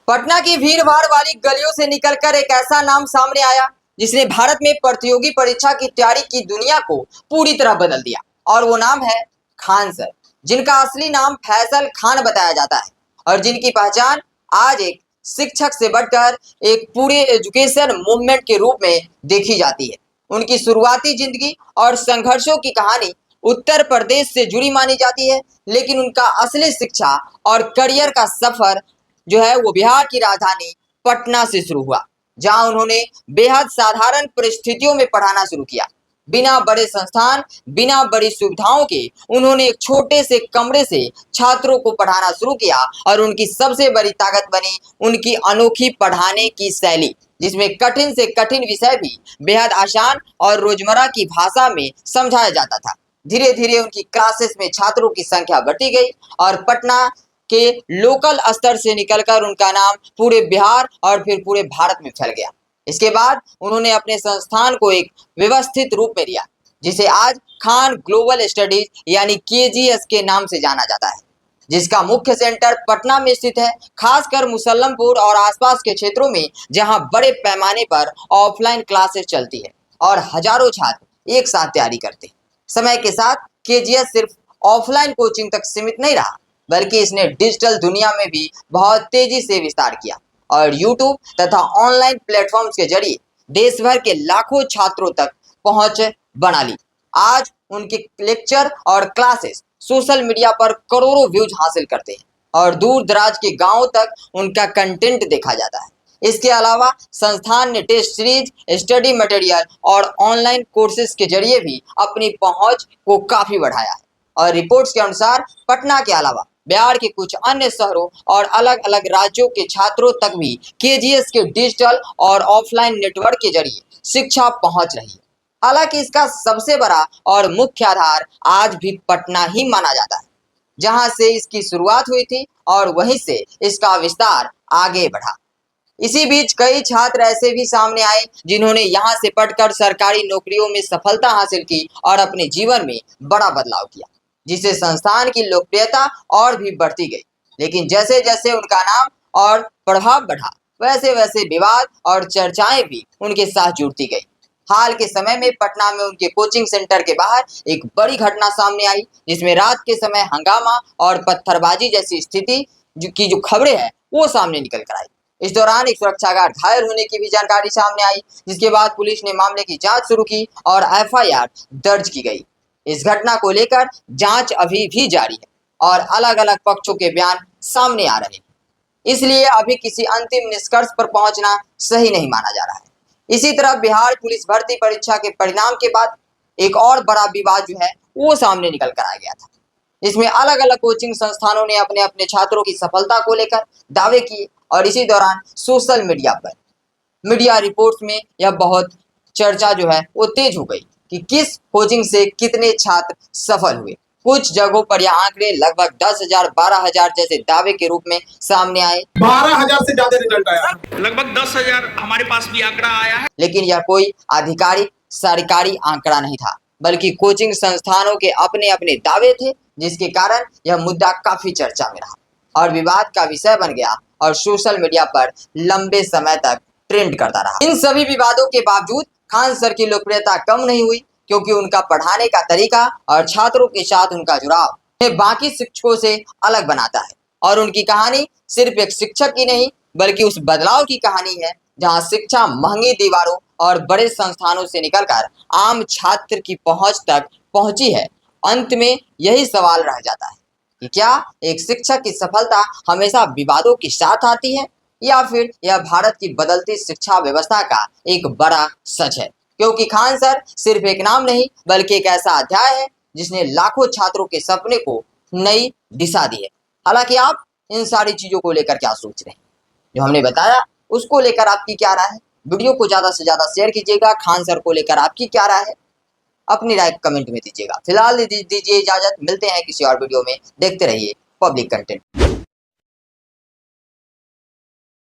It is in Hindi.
पटना की भीड़ भाड़ वाली गलियों से निकलकर एक ऐसा नाम सामने आया जिसने भारत में प्रतियोगी परीक्षा की तैयारी की दुनिया को पूरी तरह बदल दिया। और वो नाम है खान सर, जिनका असली नाम फैसल खान बताया जाता है और जिनकी पहचान आज एक शिक्षक से बढ़कर एक पूरे एजुकेशन मूवमेंट के रूप में देखी जाती है। उनकी शुरुआती जिंदगी और संघर्षों की कहानी उत्तर प्रदेश से जुड़ी मानी जाती है, लेकिन उनका असली शिक्षा और करियर का सफर जो है वो बिहार की राजधानी पटना से शुरू हुआ, जहां उन्होंने बेहद साधारण परिस्थितियों में पढ़ाना शुरू किया। बिना बड़े संस्थान, बिना बड़ी सुविधाओं के उन्होंने एक छोटे से कमरे से छात्रों को पढ़ाना शुरू किया और उनकी सबसे बड़ी ताकत बनी उनकी अनोखी पढ़ाने की शैली, जिसमें कठिन से कठिन विषय भी बेहद आसान और रोजमर्रा की भाषा में समझाया जाता था। धीरे धीरे उनकी क्लासेस में छात्रों की संख्या बढ़ती गई और पटना के लोकल स्तर से निकलकर उनका नाम पूरे बिहार और फिर पूरे भारत में फैल गया। इसके बाद उन्होंने अपने संस्थान को एक व्यवस्थित रूप में दिया, जिसे आज खान ग्लोबल स्टडीज यानी केजीएस के नाम से जाना जाता है, जिसका मुख्य सेंटर पटना में स्थित है, खासकर मुसल्लमपुर और आसपास के क्षेत्रों में, जहां बड़े पैमाने पर ऑफलाइन क्लासेस चलती है और हजारों छात्र एक साथ तैयारी करते हैं। समय के साथ केजीएस सिर्फ ऑफलाइन कोचिंग तक सीमित नहीं रहा, बल्कि इसने डिजिटल दुनिया में भी बहुत तेजी से विस्तार किया और यूट्यूब तथा ऑनलाइन प्लेटफॉर्म्स के जरिए देश भर के लाखों छात्रों तक पहुंच बना ली। आज उनके लेक्चर और क्लासेस सोशल मीडिया पर करोड़ों व्यूज हासिल करते हैं और दूर दराज के गांवों तक उनका कंटेंट देखा जाता है। इसके अलावा संस्थान ने टेस्ट सीरीज, स्टडी मटेरियल और ऑनलाइन कोर्सेज के जरिए भी अपनी पहुंच को काफी बढ़ाया है। और रिपोर्ट्स के अनुसार पटना के अलावा बिहार के कुछ अन्य शहरों और अलग अलग राज्यों के छात्रों तक भी केजीएस के डिजिटल और ऑफलाइन नेटवर्क के जरिए शिक्षा पहुंच रही है। हालांकि इसका सबसे बड़ा और मुख्य आधार आज भी पटना ही माना जाता है, जहां से इसकी शुरुआत हुई थी और वहीं से इसका विस्तार आगे बढ़ा। इसी बीच कई छात्र ऐसे भी सामने आए जिन्होंने यहाँ से पढ़कर सरकारी नौकरियों में सफलता हासिल की और अपने जीवन में बड़ा बदलाव किया, जिससे संस्थान की लोकप्रियता और भी बढ़ती गई। लेकिन जैसे जैसे उनका नाम और प्रभाव बढ़ा, वैसे वैसे विवाद और चर्चाएं भी उनके साथ जुड़ती गई। हाल के समय में पटना में उनके कोचिंग सेंटर के बाहर एक बड़ी घटना सामने आई, जिसमें रात के समय हंगामा और पत्थरबाजी जैसी स्थिति की जो खबरें हैं वो सामने निकल कर आई। इस दौरान एक सुरक्षा गार्ड घायल होने की भी जानकारी सामने आई, जिसके बाद पुलिस ने मामले की जांच शुरू की और एफआईआर दर्ज की गई। इस घटना को लेकर जांच अभी भी जारी है और अलग अलग पक्षों के बयान सामने आ रहे हैं, इसलिए अभी किसी अंतिम निष्कर्ष पर पहुंचना सही नहीं माना जा रहा है। इसी तरह बिहार पुलिस भर्ती परीक्षा के परिणाम के बाद एक और बड़ा विवाद जो है वो सामने निकल कर आ गया था। इसमें अलग अलग कोचिंग संस्थानों ने अपने अपने छात्रों की सफलता को लेकर दावे किए और इसी दौरान सोशल मीडिया पर मीडिया रिपोर्ट्स में यह बहुत चर्चा जो है वो तेज हो गई कि किस कोचिंग से कितने छात्र सफल हुए। कुछ जगहों पर यह आंकड़े लगभग 10,000, 12,000 जैसे दावे के रूप में सामने आए। 12,000 से ज्यादा रिजल्ट आया, लगभग 10,000 हमारे पास भी आंकड़ा आया है। लेकिन यह कोई आधिकारिक सरकारी आंकड़ा नहीं था, बल्कि कोचिंग संस्थानों के अपने अपने दावे थे, जिसके कारण यह मुद्दा काफी चर्चा में रहा और विवाद का विषय बन गया और सोशल मीडिया पर लंबे समय तक ट्रेंड करता रहा। इन सभी विवादों के बावजूद खान सर की लोकप्रियता कम नहीं हुई, क्योंकि उनका पढ़ाने का तरीका और छात्रों के साथ उनका जुड़ाव उन्हें बाकी शिक्षकों से अलग बनाता है। और उनकी कहानी सिर्फ एक शिक्षक की नहीं, बल्कि उस बदलाव की कहानी है जहां शिक्षा महंगी दीवारों और बड़े संस्थानों से निकलकर आम छात्र की पहुंच तक पहुंची है। अंत में यही सवाल रह जाता है कि क्या एक शिक्षक की सफलता हमेशा विवादों के साथ आती है, या फिर यह भारत की बदलती शिक्षा व्यवस्था का एक बड़ा सच है। क्योंकि खान सर सिर्फ एक नाम नहीं, बल्कि एक ऐसा अध्याय है जिसने लाखों छात्रों के सपने को नई दिशा दी है। हालांकि आप इन सारी चीजों को लेकर क्या सोच रहे हैं, जो हमने बताया उसको लेकर आपकी क्या राय है? वीडियो को ज्यादा से ज्यादा शेयर कीजिएगा। खान सर को लेकर आपकी क्या राय है, अपनी राय कमेंट में दीजिएगा। फिलहाल दीजिए इजाजत, मिलते हैं किसी और वीडियो में। देखते रहिए पब्लिक कंटेंट।